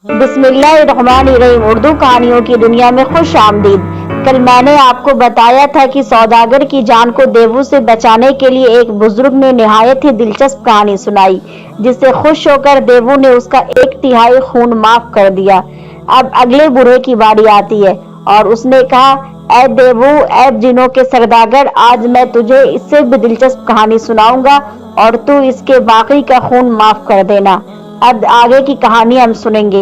बिस्मिल्लाहिर्रहमानिर्रहीम। उर्दू कहानियों की दुनिया में खुश आमदीद। कल मैंने आपको बताया था कि सौदागर की जान को देवू से बचाने के लिए एक बुजुर्ग ने निहायत ही दिलचस्प कहानी सुनाई, जिससे खुश होकर देवू ने उसका 1/3 खून माफ कर दिया। अब अगले बूढ़े की बारी आती है और उसने कहा, ऐ देवू, ऐ जिनों के सरदागर, आज मैं तुझे इससे भी दिलचस्प कहानी सुनाऊंगा और तू इसके बाकी का खून माफ कर देना। अब आगे की कहानी हम सुनेंगे।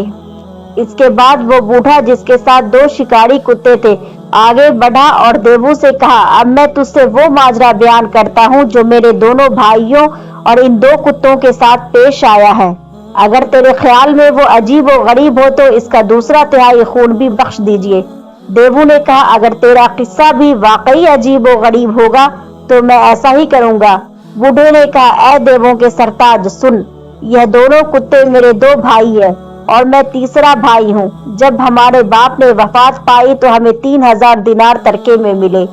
इसके बाद वो बूढ़ा, जिसके साथ 2 शिकारी कुत्ते थे, आगे बढ़ा और देवू से कहा, अब मैं तुझसे वो माजरा बयान करता हूँ जो मेरे दोनों भाइयों और इन 2 कुत्तों के साथ पेश आया है। अगर तेरे ख्याल में वो अजीब व गरीब हो तो इसका 2/3 खून भी बख्श दीजिए। देवू ने कहा, अगर तेरा किस्सा भी वाकई अजीब व गरीब होगा तो मैं ऐसा ही करूंगा। बूढ़े ने कहा, ऐ देवों के सरताज, सुन, यह दोनों कुत्ते मेरे 2 भाई है और मैं तीसरा भाई हूँ। जब हमारे बाप ने वफात पाई तो हमें 3000 दिनार तरके में मिले।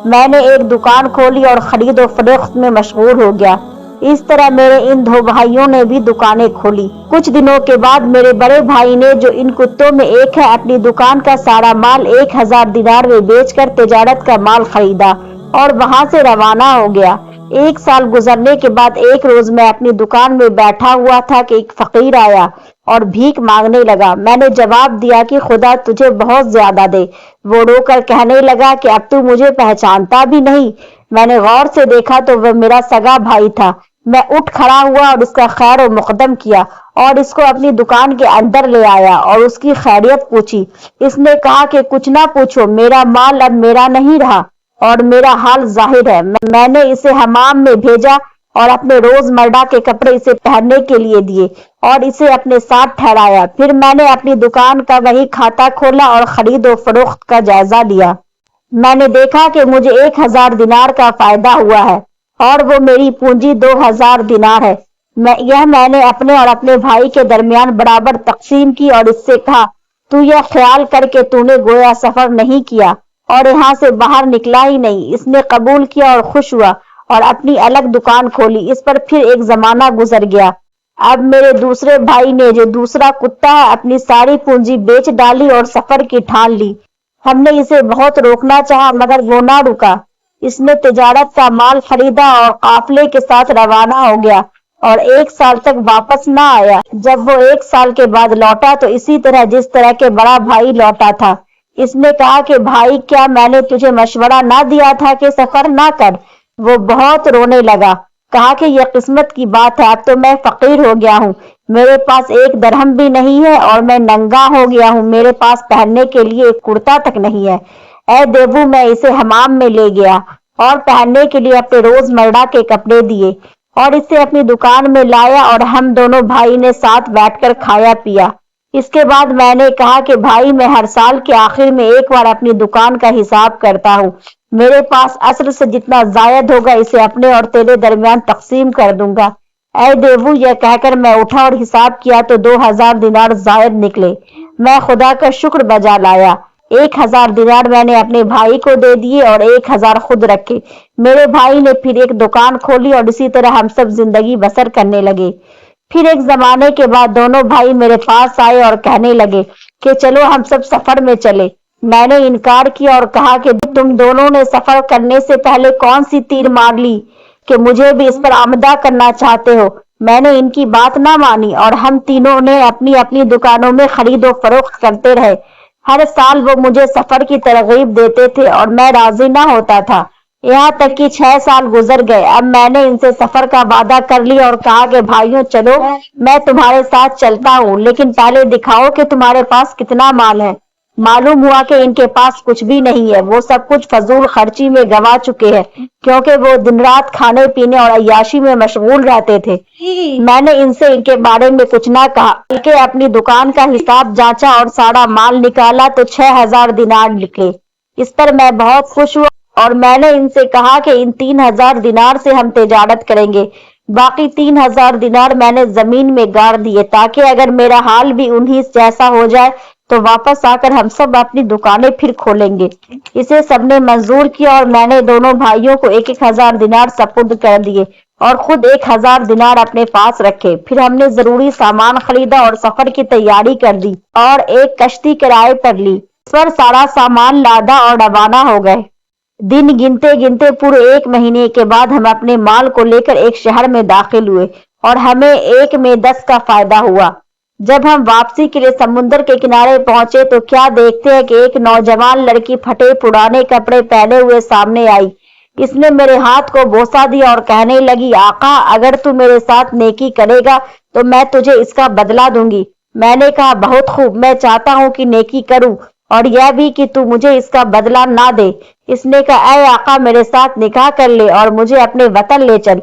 मैंने एक दुकान खोली और खरीद और फरोख्त में मशगूल हो गया। इस तरह मेरे इन 2 भाइयों ने भी दुकानें खोली। कुछ दिनों के बाद मेरे बड़े भाई ने, जो इन कुत्तों में एक है, अपनी दुकान का सारा माल 1000 दिनार में बेचकर तिजारत का माल खरीदा और वहां से रवाना हो गया। 1 साल गुजरने के बाद एक रोज मैं अपनी दुकान में बैठा हुआ था कि एक फकीर आया और भीख मांगने लगा। मैंने जवाब दिया कि खुदा तुझे बहुत ज्यादा दे। वो रोकर कहने लगा कि अब तू मुझे पहचानता भी नहीं। मैंने गौर से देखा तो वह मेरा सगा भाई था। मैं उठ खड़ा हुआ और इसका खैर और मुकदम किया और इसको अपनी दुकान के अंदर ले आया और उसकी खैरियत पूछी। इसने कहा कि कुछ ना पूछो, मेरा माल अब मेरा नहीं रहा और मेरा हाल जाहिर है। मैंने इसे हमाम में भेजा और अपने रोजमर्रा के कपड़े इसे पहनने के लिए दिए और इसे अपने साथ ठहराया। फिर मैंने अपनी दुकान का वही खाता खोला और खरीद और फरोख्त का जायजा लिया। मैंने देखा कि मुझे 1000 दिनार का फायदा हुआ है और वो मेरी पूंजी 2000 दिनार है। मैंने अपने और अपने भाई के दरमियान बराबर तकसीम की और इससे कहा, तू यह ख्याल करके तूने गोया सफर नहीं किया और यहाँ से बाहर निकला ही नहीं। इसने कबूल किया और खुश हुआ और अपनी अलग दुकान खोली। इस पर फिर एक जमाना गुजर गया। अब मेरे दूसरे भाई ने, जो दूसरा कुत्ता है, अपनी सारी पूंजी बेच डाली और सफर की ठान ली। हमने इसे बहुत रोकना चाहा मगर वो ना रुका। इसने तिजारत का माल खरीदा और काफले के साथ रवाना हो गया और 1 साल तक वापस ना आया। जब वो 1 साल के बाद लौटा तो इसी तरह जिस तरह के बड़ा भाई लौटा था। इसने कहा कि भाई, क्या मैंने तुझे मशवरा ना दिया था कि सफर ना कर? वो बहुत रोने लगा। कहा कि यह किस्मत की बात है, अब तो मैं फकीर हो गया हूँ। मेरे पास 1 दरहम भी नहीं है और मैं नंगा हो गया हूँ। मेरे पास पहनने के लिए एक कुर्ता तक नहीं है। ऐ देवू, मैं इसे हमाम में ले गया और पहनने के लिए अपने रोजमर्रा के कपड़े दिए और इसे अपनी दुकान में लाया और हम दोनों भाई ने साथ बैठकर खाया पिया। इसके बाद मैंने कहा कि भाई, मैं हर साल के आखिर में एक बार अपनी दुकान का हिसाब करता हूँ। मेरे पास असर से जितना जायद होगा इसे अपने और तेरे दरमियान तकसीम कर दूंगा। ऐ देवू, यह कहकर मैं उठा और हिसाब किया तो 2000 दिनार जायद निकले। मैं खुदा का शुक्र बजा लाया। 1000 दिनार मैंने अपने भाई को दे दिए और 1000 खुद रखे। मेरे भाई ने फिर एक दुकान खोली और इसी तरह हम सब जिंदगी बसर करने लगे। फिर एक जमाने के बाद दोनों भाई मेरे पास आए और कहने लगे कि चलो हम सब सफर में चले। मैंने इनकार किया और कहा कि तुम दोनों ने सफर करने से पहले कौन सी तीर मार ली कि मुझे भी इस पर आमदा करना चाहते हो। मैंने इनकी बात ना मानी और हम तीनों ने अपनी अपनी दुकानों में खरीद और फरोख्त करते रहे। हर साल वो मुझे सफर की तरगीब देते थे और मैं राजी ना होता था। यहाँ तक कि 6 साल गुजर गए। अब मैंने इनसे सफर का वादा कर लिया और कहा कि भाइयों, चलो, मैं तुम्हारे साथ चलता हूँ, लेकिन पहले दिखाओ कि तुम्हारे पास कितना माल है। मालूम हुआ कि इनके पास कुछ भी नहीं है। वो सब कुछ फजूल खर्ची में गवा चुके हैं क्योंकि वो दिन रात खाने पीने और अय्याशी में मशगूल रहते थे। मैंने इनसे इनके बारे में कुछ ना कहा, बल्कि अपनी दुकान का हिसाब जांचा और सारा माल निकाला तो 6000 दिनार निकले। इस पर मैं बहुत खुश हुआ और मैंने इनसे कहा कि इन 3000 दिनार से हम तिजारत करेंगे। बाकी 3000 दिनार मैंने जमीन में गाड़ दिए ताकि अगर मेरा हाल भी उन्हीं जैसा हो जाए तो वापस आकर हम सब अपनी दुकानें फिर खोलेंगे। इसे सबने मंजूर किया और मैंने दोनों भाइयों को 1-1000 दिनार सपुर्द कर दिए और खुद 1000 दिनार अपने पास रखे। फिर हमने जरूरी सामान खरीदा और सफर की तैयारी कर दी और एक कश्ती किराए पर ली। इस पर सारा सामान लादा और रवाना हो गए। दिन गिनते गिनते पूरे 1 महीने के बाद हम अपने माल को लेकर एक शहर में दाखिल हुए और हमें 1 में 10 का फायदा हुआ। जब हम वापसी के लिए समुद्र के किनारे पहुंचे तो क्या देखते हैं कि एक नौजवान लड़की फटे पुराने कपड़े पहने हुए सामने आई। इसने मेरे हाथ को बोसा दिया और कहने लगी, आका, अगर तू मेरे साथ नेकी करेगा तो मैं तुझे इसका बदला दूंगी। मैंने कहा, बहुत खूब, मैं चाहता हूं कि नेकी करूं और यह भी कि तू मुझे इसका बदला ना दे। इसने कहा, ऐ आका, मेरे साथ निकाह कर ले और मुझे अपने वतन ले चल,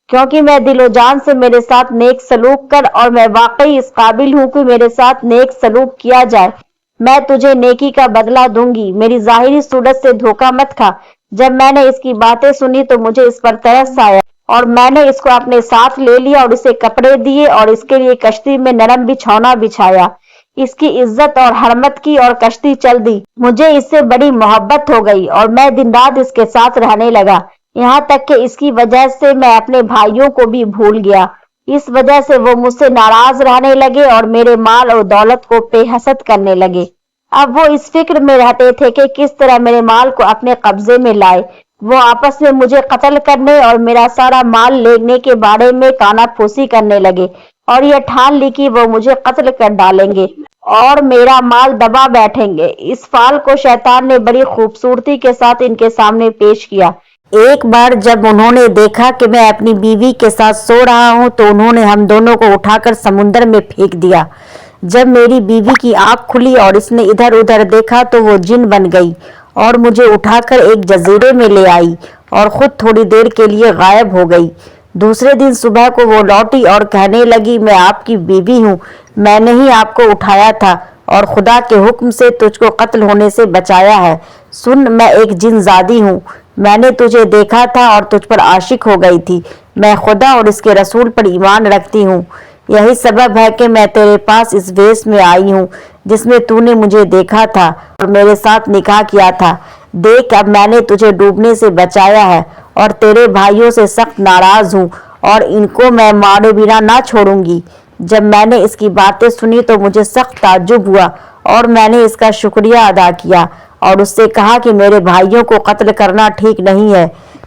क्योंकि मैं दिलो जान से मेरे साथ नेक सलूक कर और मैं वाकई इस काबिल हूं कि मेरे साथ नेक सलूक किया जाए। मैं तुझे नेकी का बदला दूंगी, मेरी जाहिरी सूरत से धोखा मत खा। जब मैंने इसकी बातें सुनी तो मुझे इस पर तरस आया और मैंने इसको अपने साथ ले लिया और इसे कपड़े दिए और इसके लिए कश्ती में नरम बिछौना बिछाया। इसकी इज्जत और हरमत की और कश्ती चल दी। मुझे इससे बड़ी मोहब्बत हो गई और मैं दिन रात इसके साथ रहने लगा, यहाँ तक कि इसकी वजह से मैं अपने भाइयों को भी भूल गया। इस वजह से वो मुझसे नाराज रहने लगे और मेरे माल और दौलत को बेहसद करने लगे। अब वो इस फिक्र में रहते थे कि किस तरह मेरे माल को अपने कब्जे में लाए। वो आपस में मुझे कत्ल करने और मेरा सारा माल लेने के बारे में कानाफूसी करने लगे और यह ठान ली कि वो मुझे कत्ल कर डालेंगे और मेरा माल दबा बैठेंगे। इस फाल को शैतान ने बड़ी खूबसूरती के साथ इनके सामने पेश किया। एक बार जब उन्होंने देखा कि मैं अपनी बीवी के साथ सो रहा हूं तो उन्होंने हम दोनों को उठाकर समुद्र में फेंक दिया। जब मेरी बीवी की आंख खुली और इसने इधर उधर देखा तो वो जिन बन गई और मुझे उठाकर एक जजीरे में ले आई और खुद थोड़ी देर के लिए गायब हो गई। दूसरे दिन सुबह को वो लौटी और कहने लगी, मैं आपकी बीवी हूँ, मैंने ही आपको उठाया था और खुदा के हुक्म से तुझको कत्ल होने से बचाया है। सुन, मैं एक जिनजादी हूँ, मैंने तुझे देखा था और तुझ पर आशिक हो गई थी। मैं खुदा और इसके रसूल पर ईमान रखती हूँ। यही सबब है कि मैं तेरे पास इस वेश में आई हूँ जिसमें तूने मुझे देखा था और मेरे साथ निकाह किया था। देख, अब मैंने तुझे डूबने से बचाया है और तेरे भाइयों से सख्त नाराज हूँ और इनको मैं मारे बिना ना छोड़ूंगी। जब मैंने इसकी बातें सुनी तो मुझे सख्त ताज्जुब हुआ और मैंने इसका शुक्रिया अदा किया और उससे कहा कि मेरे भाइयों को कत्ल करना ठीक नहीं है।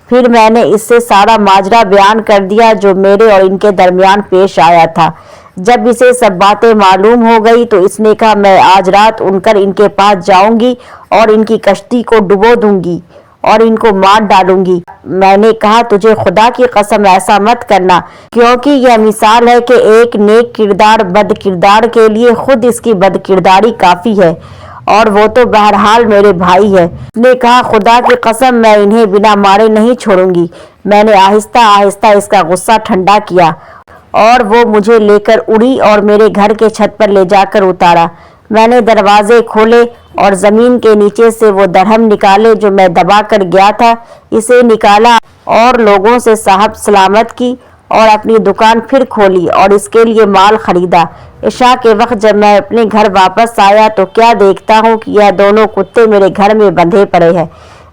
फिर मैंने इससे सारा माजरा बयान कर दिया जो मेरे और इनके दरमियान पेश आया था। जब इसे सब बातें मालूम हो गई तो इसने कहा, मैं आज रात उनकर इनके पास जाऊंगी और इनकी कश्ती को डुबो दूंगी और इनको मार डालूंगी। मैंने कहा, तुझे खुदा की कसम ऐसा मत करना, क्योंकि यह मिसाल है कि एक नेक किरदार बद किरदार के लिए खुद इसकी बद किरदारी काफी है और वो तो बहरहाल मेरे भाई है। उसने कहा, खुदा की कसम, मैं इन्हें बिना मारे नहीं छोड़ूंगी। मैंने आहिस्ता आहिस्ता इसका गुस्सा ठंडा किया और वो मुझे लेकर उड़ी और मेरे घर के छत पर ले जाकर उतारा। मैंने दरवाजे खोले और जमीन के नीचे से वो दरहम निकाले जो मैं दबा कर गया था। इसे निकाला और लोगों से साहब सलामत की और अपनी दुकान फिर खोली और इसके लिए माल खरीदा। इशा के वक्त जब मैं अपने घर वापस आया तो क्या देखता हूँ कि यह दोनों कुत्ते मेरे घर में बंधे पड़े हैं।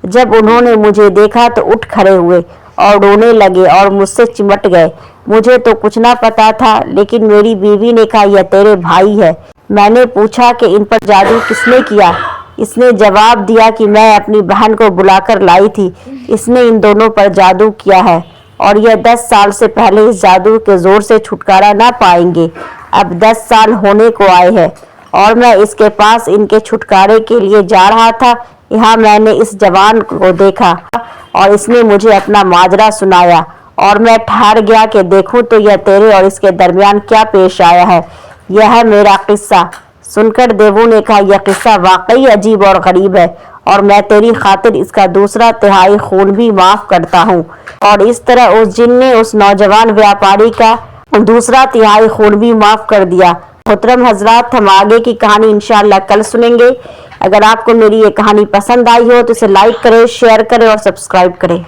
जब उन्होंने मुझे देखा तो उठ खड़े हुए और रोने लगे और मुझसे चिमट गए। मुझे तो कुछ ना पता था, लेकिन मेरी बीवी ने कहा, यह तेरे भाई है। मैंने पूछा कि इन पर जादू किसने किया। इसने जवाब दिया कि मैं अपनी बहन को बुलाकर लाई थी, इसने इन दोनों पर जादू किया है और यह 10 साल से पहले इस जादू के जोर से छुटकारा ना पाएंगे। अब 10 साल होने को आए हैं और मैं इसके पास इनके छुटकारे के लिए जा रहा था। यहाँ मैंने इस जवान को देखा और इसने मुझे अपना माजरा सुनाया और मैं ठहर गया कि देखूं तो यह तेरे और इसके दरमियान क्या पेश आया है। यह है मेरा किस्सा। सुनकर देवू ने कहा, यह किस्सा वाकई अजीब और गरीब है और मैं तेरी खातिर इसका दूसरा तिहाई खून भी माफ करता हूँ। और इस तरह उस जिन ने उस नौजवान व्यापारी का दूसरा तिहाई खून भी माफ कर दिया। मोहतरम हजरात, हम आगे की कहानी इंशाअल्लाह कल सुनेंगे। अगर आपको मेरी ये कहानी पसंद आई हो तो इसे लाइक करें, शेयर करें और सब्सक्राइब करें।